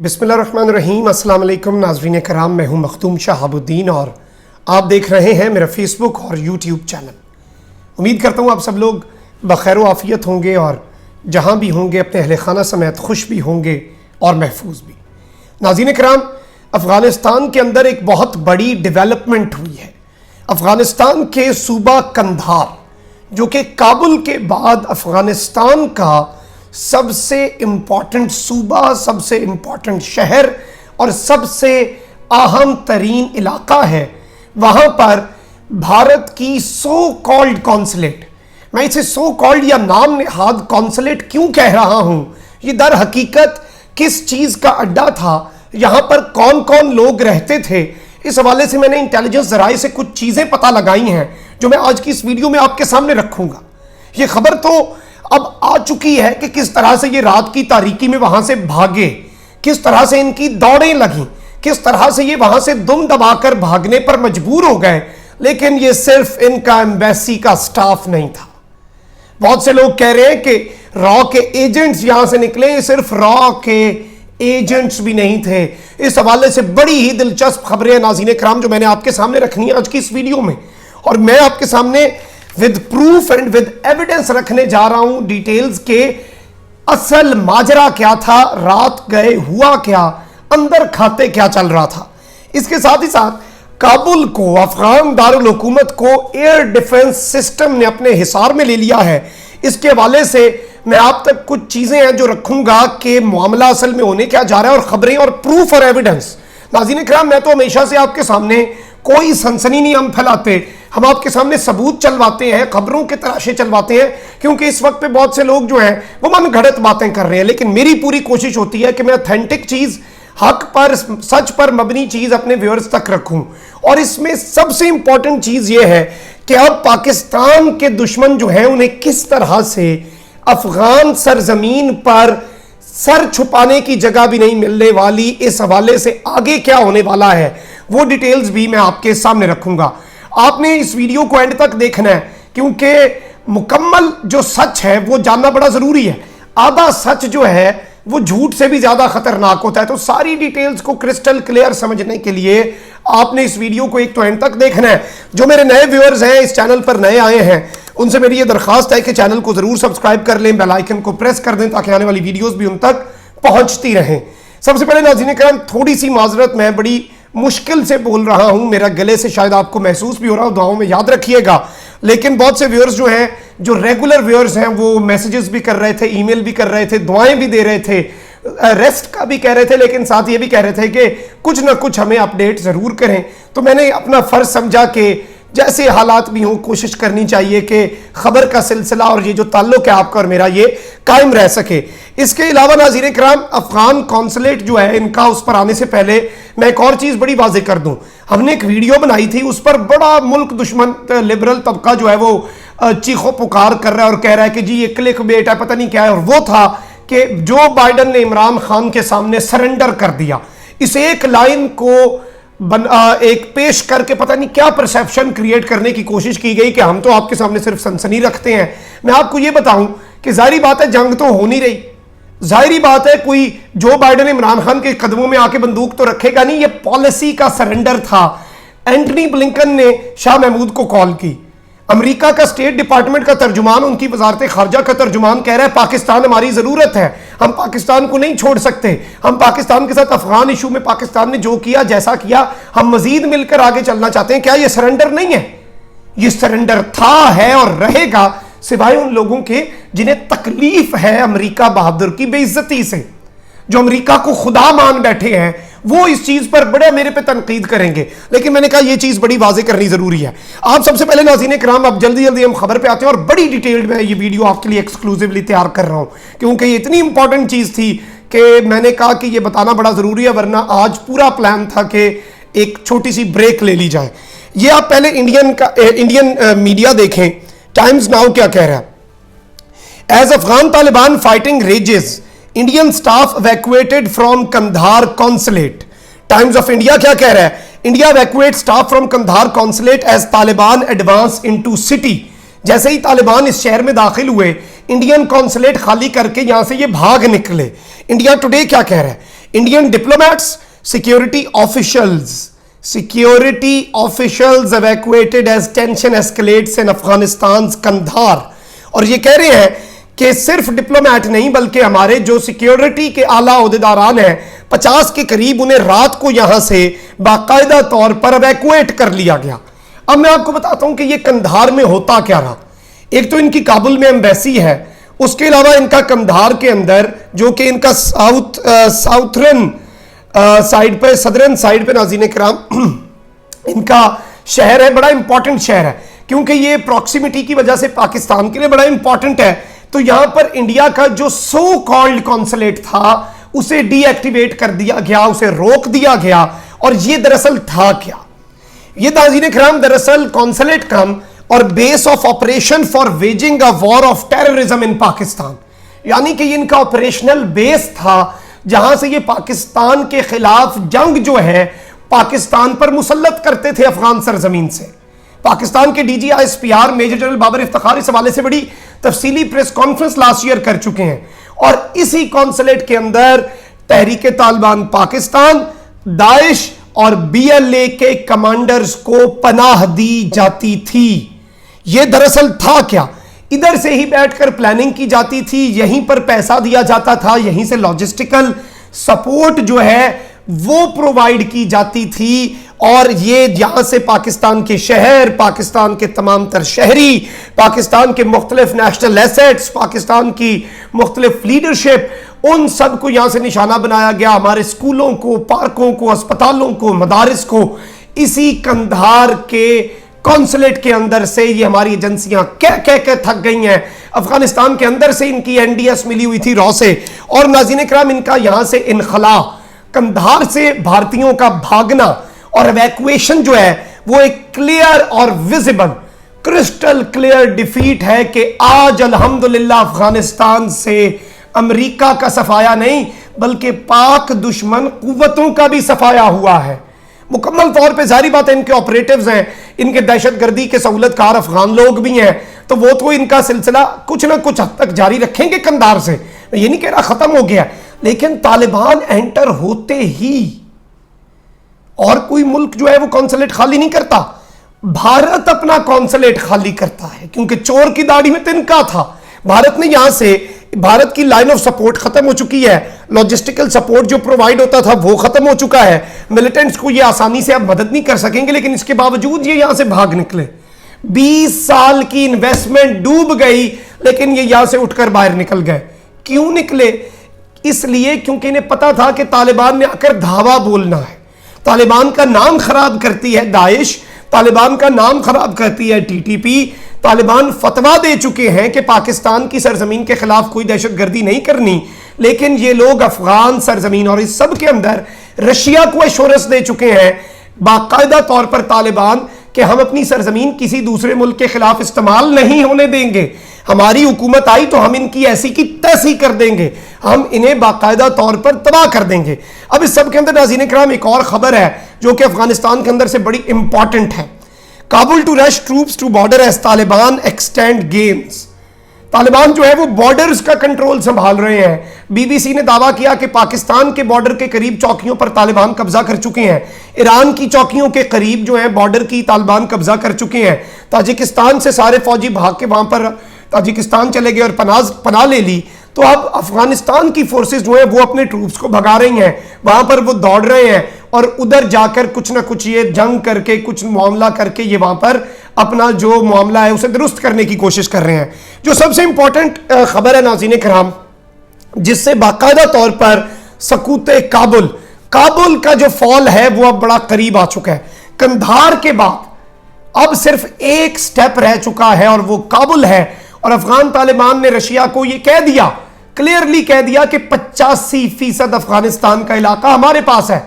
बिस्मिल्लाहिर्रहमानिर्रहीम। अस्सलाम वालेकुम नाज़रीन कराम, मैं हूं मखदूम शहाब-उद-दिन और आप देख रहे हैं मेरा फेसबुक और यूट्यूब चैनल। उम्मीद करता हूं आप सब लोग बखैर व आफ़ियत होंगे और जहां भी होंगे अपने अहले खाना समेत खुश भी होंगे और महफूज भी। नाज़रीन कराम, अफ़गानिस्तान के अंदर एक बहुत बड़ी डेवलपमेंट हुई है। अफ़गानिस्तान के सूबा कंधार, जो कि काबुल के बाद अफ़गानिस्तान का सबसे इम्पॉर्टेंट सूबा, सबसे इम्पॉर्टेंट शहर और सबसे अहम तरीन इलाका है, वहाँ पर भारत की सो कॉल्ड कॉन्सुलेट, मैं इसे सो कॉल्ड या नाम नेहाद कॉन्सुलेट क्यों कह रहा हूँ, ये दर हकीकत किस चीज़ का अड्डा था, यहाँ पर कौन कौन लोग रहते थे, इस हवाले से मैंने इंटेलिजेंस ज़राए से कुछ चीज़ें पता लगाई हैं जो मैं आज की इस वीडियो में आपके सामने रखूँगा। ये खबर तो अब आ चुकी है कि किस तरह से ये रात की तारीकी में वहां से भागे, किस तरह से इनकी दौड़ें लगीं, किस तरह से ये वहां से दुम दबाकर भागने पर मजबूर हो गए। लेकिन ये सिर्फ इनका एम्बेसी का स्टाफ नहीं था। बहुत से लोग कह रहे हैं कि रॉ के एजेंट्स यहां से निकले, ये सिर्फ रॉ के एजेंट्स भी नहीं थे। इस हवाले से बड़ी ही दिलचस्प खबरें नाज़रीन कराम जो मैंने आपके सामने रखनी है आज की इस वीडियो में, और मैं आपके सामने with proof and with evidence रखने जा रहा हूं डिटेल्स के असल माजरा क्या था, रात गए हुआ क्या, अंदर खाते क्या चल रहा था। इसके साथ ही साथ काबुल को, अफगान दारुल हुकूमत को एयर डिफेंस सिस्टम ने अपने हिसार में ले लिया है। इसके हवाले से मैं आप तक कुछ चीजें हैं जो रखूंगा कि मामला असल में होने क्या जा रहा है, और खबरें और प्रूफ और एविडेंस। नाज़रीन कराम, मैं तो हमेशा से आपके सामने कोई सनसनी नहीं हम फैलाते, हम आपके सामने सबूत चलवाते हैं, खबरों के तराशे चलवाते हैं, क्योंकि इस वक्त पे बहुत से लोग जो हैं वो मन घड़त बातें कर रहे हैं। लेकिन मेरी पूरी कोशिश होती है कि मैं ऑथेंटिक चीज़, हक पर, सच पर मबनी चीज़ अपने व्यूअर्स तक रखूं। और इसमें सबसे इंपॉर्टेंट चीज़ ये है कि अब पाकिस्तान के दुश्मन जो हैं उन्हें किस तरह से अफगान सरजमीन पर सर छुपाने की जगह भी नहीं मिलने वाली, इस हवाले से आगे क्या होने वाला है वो डिटेल्स भी मैं आपके सामने रखूंगा। आपने इस वीडियो को एंड तक देखना है, क्योंकि मुकम्मल जो सच है वो जानना बड़ा जरूरी है। आधा सच जो है वो झूठ से भी ज्यादा खतरनाक होता है। तो सारी डिटेल्स को क्रिस्टल क्लियर समझने के लिए आपने इस वीडियो को एक तो एंड तक देखना है। जो मेरे नए व्यूअर्स हैं, इस चैनल पर नए आए हैं, उनसे मेरी ये दरखास्त है कि चैनल को जरूर सब्सक्राइब कर लें, बेल आइकन को प्रेस कर दें ताकि आने वाली वीडियोस भी उन तक पहुंचती रहें। सबसे पहले नाज़रीन कराम, थोड़ी सी माजरत, मैं बड़ी मुश्किल से बोल रहा हूं, मेरा गले से शायद आपको महसूस भी हो रहा हो, दुआओं में याद रखिएगा। लेकिन बहुत से व्यूअर्स जो हैं, जो रेगुलर व्यूअर्स हैं, वो मैसेजेस भी कर रहे थे, ईमेल भी कर रहे थे, दुआएं भी दे रहे थे, रेस्ट का भी कह रहे थे, लेकिन साथ ये भी कह रहे थे कि कुछ ना कुछ हमें अपडेट जरूर करें। तो मैंने अपना फर्ज समझा कि जैसे हालात भी हों, कोशिश करनी चाहिए कि खबर का सिलसिला और ये जो ताल्लुक है आपका और मेरा, ये कायम रह सके। इसके अलावा नाज़रीन कराम, अफगान कॉन्सुलेट जो है, इनका उस पर आने से पहले मैं एक और चीज़ बड़ी वाज़ेह कर दूं। हमने एक वीडियो बनाई थी, उस पर बड़ा मुल्क दुश्मन लिबरल तबका जो है वो चीखो पुकार कर रहा है और कह रहा है कि जी ये क्लिक बेट है, पता नहीं क्या है। और वो था कि जो बाइडन ने इमरान खान के सामने सरेंडर कर दिया। इस एक लाइन को एक पेश करके पता नहीं क्या परसेप्शन क्रिएट करने की कोशिश की गई कि हम तो आपके सामने सिर्फ सनसनी रखते हैं। मैं आपको ये बताऊं कि जाहिर बात है जंग तो हो नहीं रही, जाहिर बात है कोई जो बाइडन इमरान खान के कदमों में आके बंदूक तो रखेगा नहीं। ये पॉलिसी का सरेंडर था। एंटनी ब्लिंकन ने शाह महमूद को कॉल की, अमेरिका का स्टेट डिपार्टमेंट का तर्जुमान, उनकी वजारत खारजा का तर्जुमान कह रहा है पाकिस्तान हमारी जरूरत है, हम पाकिस्तान को नहीं छोड़ सकते, हम पाकिस्तान के साथ अफगान इशू में पाकिस्तान ने जो किया, जैसा किया, हम मजीद मिलकर आगे चलना चाहते हैं। क्या ये सरेंडर नहीं है? ये सरेंडर था, है और रहेगा, सिवाय उन लोगों के जिन्हें तकलीफ है अमेरिका बहादुर की बेइज्जती से। जो अमेरिका को खुदा मान बैठे हैं वो इस चीज पर बड़े मेरे पे तनकीद करेंगे, लेकिन मैंने कहा यह चीज बड़ी वाज़ेह करनी जरूरी है। आप सबसे पहले नाज़रीन कराम, अब जल्दी जल्दी हम खबर पे आते हैं, और बड़ी डिटेल्ड में ये वीडियो आपके लिए एक्सक्लूसिवली तैयार कर रहा हूं, क्योंकि ये इतनी इंपॉर्टेंट चीज थी कि मैंने कहा कि ये बताना बड़ा जरूरी है, वरना आज पूरा प्लान था कि एक छोटी सी ब्रेक ले ली जाए। ये आप पहले इंडियन मीडिया देखें, टाइम्स नाउ क्या कह रहा है। As Afghan Taliban fighting rages, Indian staff evacuated from Kandahar consulate. Times of India क्या कह रहा है? India evacuate staff from Kandahar consulate as Taliban advance into city. जैसे ही तालिबान इस शहर में दाखिल हुए, इंडियन कॉन्सुलेट खाली करके यहां से ये भाग निकले। इंडिया टुडे क्या कह रहा है? Indian diplomats, security officials evacuated as tension escalates in Afghanistan's Kandahar। और ये कह रहे हैं कि सिर्फ डिप्लोमेट नहीं बल्कि हमारे जो सिक्योरिटी के आला ओहदेदारान हैं 50 के करीब, उन्हें रात को यहां से बाकायदा तौर पर एवैक्यूएट कर लिया गया। अब मैं आपको बताता हूं कि ये कंधार में होता क्या रहा। एक तो इनकी काबुल में एम्बेसी है, उसके अलावा इनका कंधार के अंदर जो कि इनका साउथर्न साइड पे, सदरन साइड पे नाज़रीन किराम इनका शहर है, बड़ा इंपॉर्टेंट शहर है क्योंकि ये प्रॉक्सिमिटी की वजह से पाकिस्तान के लिए बड़ा इंपॉर्टेंट है। तो यहां पर इंडिया का जो सो कॉल्ड कॉन्सुलेट था उसे डीएक्टिवेट कर दिया गया, उसे रोक दिया गया। और ये दरअसल था क्या? ये नाज़रीन किराम दरअसल कॉन्सुलेट कम और base of operation for waging a war of terrorism in Pakistan, यानी कि इनका ऑपरेशनल बेस था जहां से ये पाकिस्तान के खिलाफ जंग जो है पाकिस्तान पर मुसल्लत करते थे अफगान सरजमीन से। पाकिस्तान के DGISPR major general Babar Iftikhar इस हवाले से बड़ी तफसीली प्रेस कॉन्फ्रेंस लास्ट ईयर कर चुके हैं। और इसी कॉन्सुलेट के अंदर तहरीक तालिबान पाकिस्तान, दाइश और BLA के कमांडर्स को पनाह दी जाती थी। यह दरअसल था क्या? इधर से ही बैठकर प्लानिंग की जाती थी, यहीं पर पैसा दिया जाता था, यहीं से लॉजिस्टिकल सपोर्ट जो है वो प्रोवाइड की जाती थी। और ये यहां से पाकिस्तान के शहर, पाकिस्तान के तमाम तर शहरी, पाकिस्तान के मुख्तलिफ नेशनल एसेट्स, पाकिस्तान की मुख्तलिफ लीडरशिप, उन सब को यहां से निशाना बनाया गया। हमारे स्कूलों को, पार्कों को, अस्पतालों को, मदारिस को इसी कंधार के कॉन्सुलेट के अंदर से ये हमारी एजेंसियां कह कह के थक गई हैं। अफगानिस्तान के अंदर से इनकी NDS मिली हुई थी रॉ से। और नाज़रीन किराम इनका यहां से इनखला, कंधार से भारतीयों का भागना और एवैक्यूएशन जो है वो एक क्लियर और विजिबल क्रिस्टल क्लियर डिफीट है कि आज अल्हम्दुलिल्लाह अफगानिस्तान से अमेरिका का सफाया नहीं बल्कि पाक दुश्मन कुव्वतों का भी सफाया हुआ है। मुकम्मल तौर पे जारी बात है इनके ऑपरेटिव्स हैं, इनके दहशतगर्दी के सहूलतकार अफगान लोग भी हैं, तो वो तो इनका सिलसिला कुछ ना कुछ हद तक जारी रखेंगे कंधार से। मैं ये नहीं कह रहा खत्म हो गया, लेकिन तालिबान एंटर होते ही और कोई मुल्क जो है वो कॉन्सुलेट खाली नहीं करता, भारत अपना कॉन्सुलेट खाली करता है क्योंकि चोर की दाढ़ी में तिनका था। भारत ने यहां से, भारत की लाइन ऑफ सपोर्ट खत्म हो चुकी है, लॉजिस्टिकल सपोर्ट जो प्रोवाइड होता था वो खत्म हो चुका है, मिलिटेंट्स को ये आसानी से आप मदद नहीं कर सकेंगे, लेकिन इसके बावजूद ये यहां से भाग निकले। 20 साल की इन्वेस्टमेंट डूब गई, लेकिन ये यहां से उठकर बाहर निकल गए। क्यों निकले? इसलिए क्योंकि इन्हें पता था कि तालिबान ने आकर धावा बोलना है। तालिबान का नाम खराब करती है दाइश, तालिबान का नाम खराब करती है TTP। तालिबान फतवा दे चुके हैं कि पाकिस्तान की सरजमीन के खिलाफ कोई दहशतगर्दी नहीं करनी, लेकिन ये लोग अफगान सरजमीन और इस सब के अंदर रशिया को एश्योरेंस दे चुके हैं बाकायदा तौर पर तालिबान कि हम अपनी सरजमीन किसी दूसरे मुल्क के खिलाफ इस्तेमाल नहीं होने देंगे। हमारी हुकूमत आई तो हम इनकी ऐसी की तैसी कर देंगे, हम इन्हें बाकायदा तौर पर तबाह कर देंगे। अब इस सब के अंदर नाज़रीन किराम एक और खबर है जो कि अफगानिस्तान के अंदर से बड़ी इंपॉर्टेंट है। Kabul to rush troops to border as Taliban extend games. Taliban जो है वो बॉर्डर्स का कंट्रोल संभाल रहे हैं। BBC ने दावा किया कि पाकिस्तान के बॉर्डर के करीब चौकियों पर तालिबान कब्जा कर चुके हैं। ईरान की चौकियों के करीब जो है बॉर्डर की तालिबान कब्जा कर चुके हैं। ताजिकिस्तान से सारे फौजी भाग के वहां पर ताजिकिस्तान चले गए और पनाह ले ली। तो अब अफगानिस्तान की फोर्सेस जो है वो अपने ट्रूप्स को भगा रही हैं, वहां पर वो दौड़ रहे हैं और उधर जाकर कुछ ना कुछ ये जंग करके, कुछ मामला करके ये वहां पर अपना जो मामला है उसे दुरुस्त करने की कोशिश कर रहे हैं। जो सबसे इंपॉर्टेंट खबर है नाज़रीन किराम, जिससे बाकायदा तौर पर सकूते काबुल, काबुल का जो फॉल है वो अब बड़ा करीब आ चुका है। कंधार के बाद अब सिर्फ एक स्टेप रह चुका है और वो काबुल है। और अफगान तालिबान ने रशिया को ये कह दिया, क्लियरली कह दिया कि 85% अफगानिस्तान का इलाका हमारे पास है,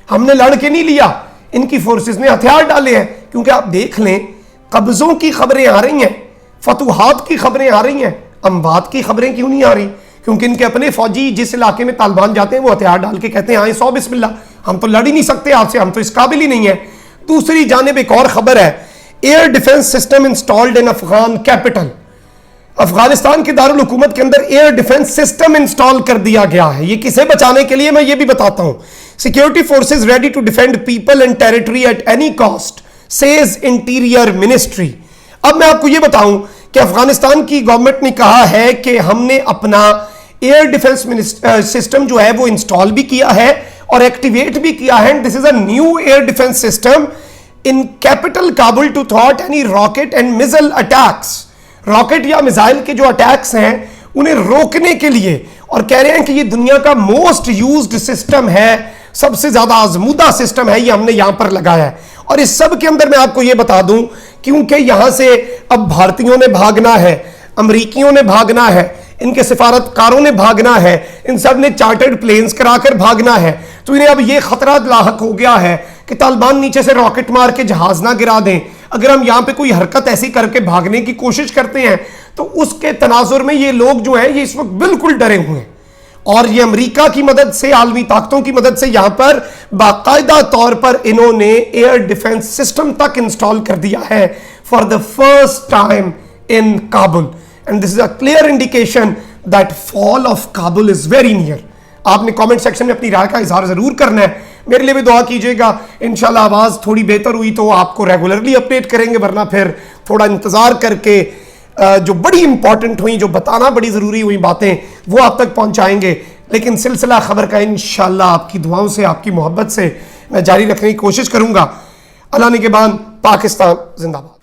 हमने लड़के नहीं लिया, इनकी फोर्सेस ने हथियार डाले हैं। क्योंकि आप देख लें, कब्जों की खबरें आ रही हैं, फतुहात की खबरें आ रही हैं, अम्बात की खबरें क्यों नहीं आ रही? क्योंकि इनके अपने फौजी जिस इलाके में तालिबान जाते हैं वो हथियार डाल के कहते हैं आए 100 बिस्मिल्लाह, हम तो लड़ ही नहीं सकते आपसे, हम तो इस काबिल ही नहीं है। दूसरी जानिब एक और खबर है, air defence system installed in Afghan capital. Afghanistan के दारुल हुकूमत के अंदर एयर डिफेंस सिस्टम इंस्टॉल कर दिया गया है। ये किसे बचाने के लिए, मैं ये भी बताता हूं। Security forces ready to defend people and territory at any cost, says interior ministry. अब मैं आपको ये बताऊं कि अफगानिस्तान की गवर्नमेंट ने कहा है कि हमने अपना एयर डिफेंस सिस्टम जो है वो इंस्टॉल भी किया है और एक्टिवेट भी किया है। This is a new air defence system in capital Kabul to थॉट any rocket and missile attacks. Rocket या मिसाइल के जो अटैक्स हैं उन्हें रोकने के लिए, और कह रहे हैं कि ये दुनिया का मोस्ट यूज्ड सिस्टम है, सबसे ज्यादा आजमूदा सिस्टम है, ये हमने यहां पर लगाया है। और इस सब के अंदर मैं आपको ये बता दूं, क्योंकि यहां से अब भारतीयों ने भागना है, अमरीकियों ने भागना है, इनके सिफारतकारों ने भागना है, इन सब ने चार्टर्ड प्लेन्स कराकर भागना है, तो इन्हें अब ये खतरा लाहक हो गया है कि तालिबान नीचे से रॉकेट मार के जहाज ना गिरा दें। अगर हम यहां पे कोई हरकत ऐसी करके भागने की कोशिश करते हैं तो उसके तनाजुर में ये लोग जो हैं ये इस वक्त बिल्कुल डरे हुए हैं। और ये अमेरिका की मदद से, आलमी ताकतों की मदद से यहां पर बाकायदा तौर पर इन्होंने एयर डिफेंस सिस्टम तक इंस्टॉल कर दिया है for the first time in Kabul. And this is a clear indication that fall of Kabul is very near. आपने कमेंट सेक्शन में अपनी राय का इजहार जरूर करना है, मेरे लिए भी दुआ कीजिएगा। इंशाल्लाह आवाज थोड़ी बेहतर हुई तो आपको रेगुलरली अपडेट करेंगे, वरना फिर थोड़ा इंतजार करके जो बड़ी इंपॉर्टेंट हुई, जो बताना बड़ी जरूरी हुई बातें, वो आप तक पहुंचाएंगे। लेकिन सिलसिला खबर का इंशाल्लाह आपकी दुआओं से, आपकी मोहब्बत से मैं जारी रखने की कोशिश करूंगा। अल्लाह ने के बाद पाकिस्तान जिंदाबाद।